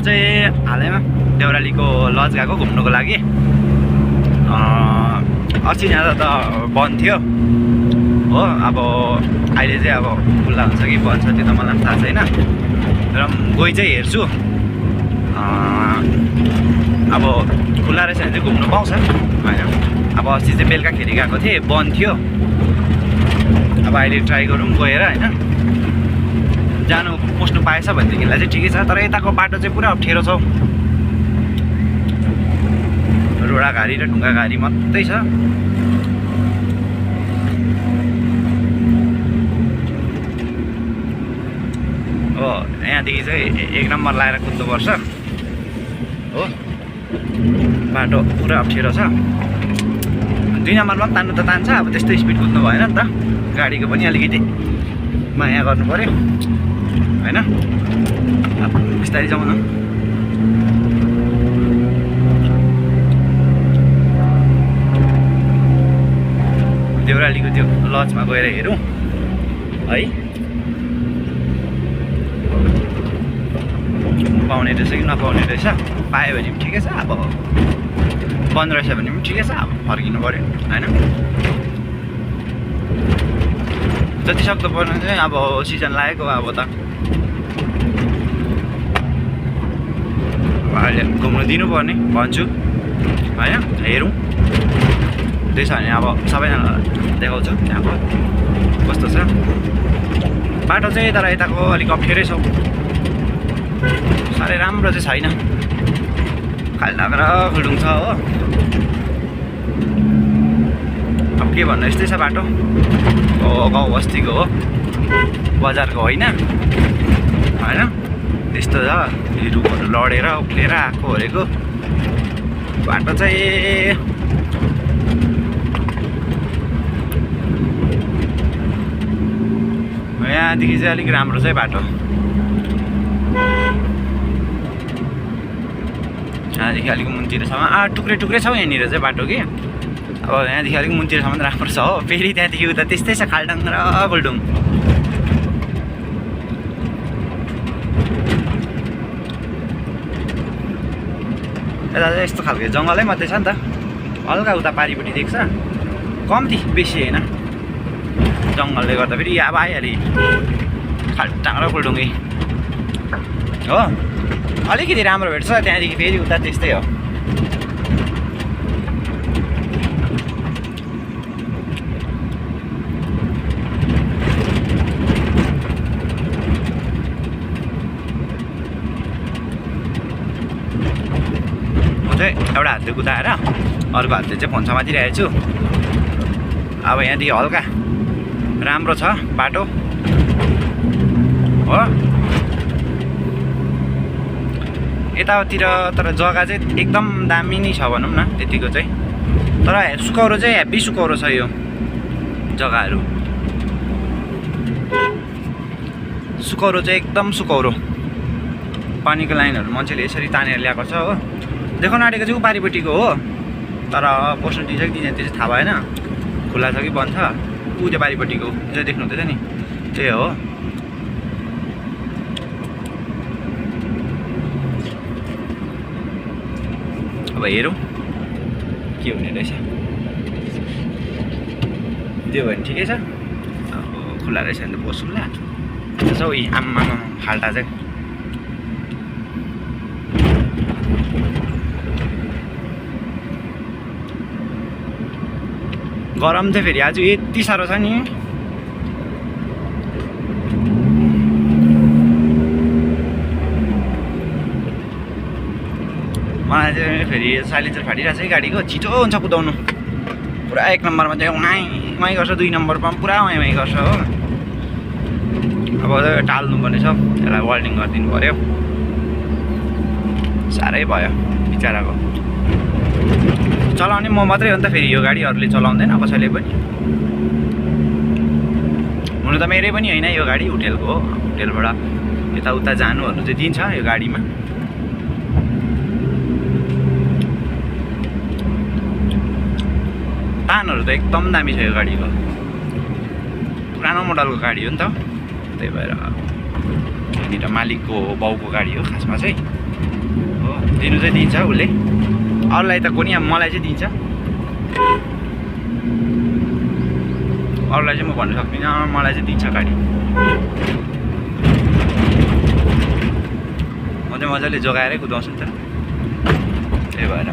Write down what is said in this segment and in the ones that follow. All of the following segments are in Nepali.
चाहिँ हालैमा देउरालीको लज गएको घुम्नुको लागि। अस्ति जाँदा त बन्द थियो हो, अब अहिले चाहिँ अब खुल्ला हुन्छ कि बन्द छ त्यो त मलाई थाहा छैन, र गई चाहिँ हेर्छु। अब खुल्ला रहेछ भने चाहिँ घुम्नु पाउँछ होइन। अब अस्ति चाहिँ बेलुकाखेरि गएको थिएँ, बन्द थियो। अब अहिले ट्राई गरौँ गएर होइन, जानु पस्नु पाएछ भनेदेखिलाई चाहिँ ठिकै छ। तर यताको बाटो चाहिँ पुरा अप्ठ्यारो छ, रोडा घारी र ढुङ्गा घारी मात्रै छ। हो यहाँदेखि चाहिँ 1 नम्बर लाएर कुद्नुपर्छ हो, बाटो पुरा अप्ठ्यारो छ। 2 नम्बरमा पनि तान्नु त तान्छ, अब त्यस्तो स्पिड कुद्नु भएन नि त, गाडीको पनि अलिकति माया गर्नु पऱ्यो होइन। बिस्तारै जाउँ न। देउरालीको त्यो लजमा गएर हेरौँ है, पाउने रहेछ कि नपाउने रहेछ। पायो भने पनि ठिकै छ, अब बन्द रहेछ भने पनि ठिकै छ, अब फर्किनु पऱ्यो होइन। जति सक्दो पर्ने चाहिँ अब सिजन लागेको अब त अहिले घुम्नु दिनुपर्ने भन्छु होइन। हेरौँ त्यसो भने अब सबैजनालाई देखाउँछु त्यहाँको कस्तो छ बाटो चाहिँ। तर यताको अलिक अप्ठ्यारै छ, साह्रै राम्रो चाहिँ छैन, खाल्डाग्रा खुल्डुङ छ हो। अब के भन्नु, यस्तै छ बाटो, गाउँ बस्तीको हो, बजारको होइन होइन। त्यस्तो छ, रुखहरू लडेर उक्लेर आएको हरेको बाटो चाहिँ। यहाँदेखि चाहिँ अलिक राम्रो चाहिँ बाटो, यहाँदेखि अलिक मुन्तिरसम्म टुक्रे टुक्रे छ यहाँनिर चाहिँ बाटो कि। अब यहाँदेखि अलिक मुन्तिरसम्म राम्रो छ हो, फेरि त्यहाँदेखि उता त्यस्तै छ खाल्डाङ र खुल्डुङ। यता चाहिँ यस्तो खालको जङ्गलै मात्रै छ नि त, हल्का उता पारिपट्टि देख्छ, कम्ती बेसी होइन। जङ्गलले गर्दा फेरि अब आइहाल्यो खाल्टाङ र खुल्डुङ्गी हो। अलिकति राम्रो भेट्छ, त्यहाँदेखि फेरि उता त्यस्तै हो। म चाहिँ एउटा हातले कुदाएर अर्को हातले चाहिँ फोन समातिरहेको छु। अब यहाँदेखि हल्का राम्रो छ बाटो हो यतातिर। तर जग्गा चाहिँ एकदम दामी नै छ भनौँ न, त्यतिको चाहिँ। तर सुकौरो चाहिँ हेभी सुकौरो छ यो जग्गाहरू, सुकौरो चाहिँ एकदम सुकौरो। पानीको लाइनहरू मान्छेले यसरी तानेर ल्याएको छ हो। देखाउन आँटेको चाहिँ पारिपट्टिको हो, तर पस्नु दिन्छ कि दिन्छ त्यो चाहिँ थाहा भएन, खुल्ला छ कि बन्द छ। ऊ त्यो पारिपट्टिको जो देख्नु हुँदैछ नि त्यही हो। अब हेरौँ के हुने रहेछ, त्यो भने ठिकै छ। खुल्ला रहेछ भने त पस्नुला त्यसो हो। आम्मा खाल्टा चाहिँ गरम चाहिँ फेरि आज यति साह्रो छ नि। मलाई चाहिँ फेरि साइलेन्सर फाटिरहेको छ है गाडीको, छिटो हुन्छ कुदाउनु। पुरा 1 नम्बरमा चाहिँ उहाँ गर्छ, 2 नम्बरमा पुरा उहाँ गर्छ हो। अब टाल्नु पर्ने छ, यसलाई वार्निङ गरिदिनु पऱ्यो, साह्रै भयो बिचराको। चलाउने म मात्रै हो नि त फेरि, यो गाडी अरूले चलाउँदैन कसैले पनि। हुनु त मेरै पनि होइन यो गाडी, होटेलको हो। होटेलबाट यताउता जानुहरू चाहिँ दिन्छ यो गाडीमा। तानहरू त एकदम दामी छ यो गाडीको, पुरानो मोडलको गाडी हो नि त, त्यही भएर यहाँनिर मालिकको बाउको गाडी हो खासमा चाहिँ। दिनु चाहिँ दिन्छ उसले, अरूलाई त कोनी, मलाई चाहिँ दिन्छ। अरूलाई चाहिँ म भन्न सक्दिनँ, मलाई चाहिँ दिन्छ गाडी। म चाहिँ मजाले जोगाएरै कुदाउँछु नि त, त्यही भएर।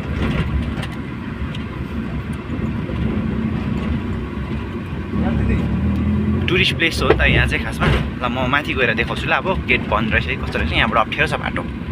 टुरिस्ट प्लेस हो त यहाँ चाहिँ खासमा। ल म माथि गएर देखाउँछु ल अब गेट बन्द रहेछ है कस्तो रहेछ, यहाँबाट अप्ठ्यारो छ बाटो।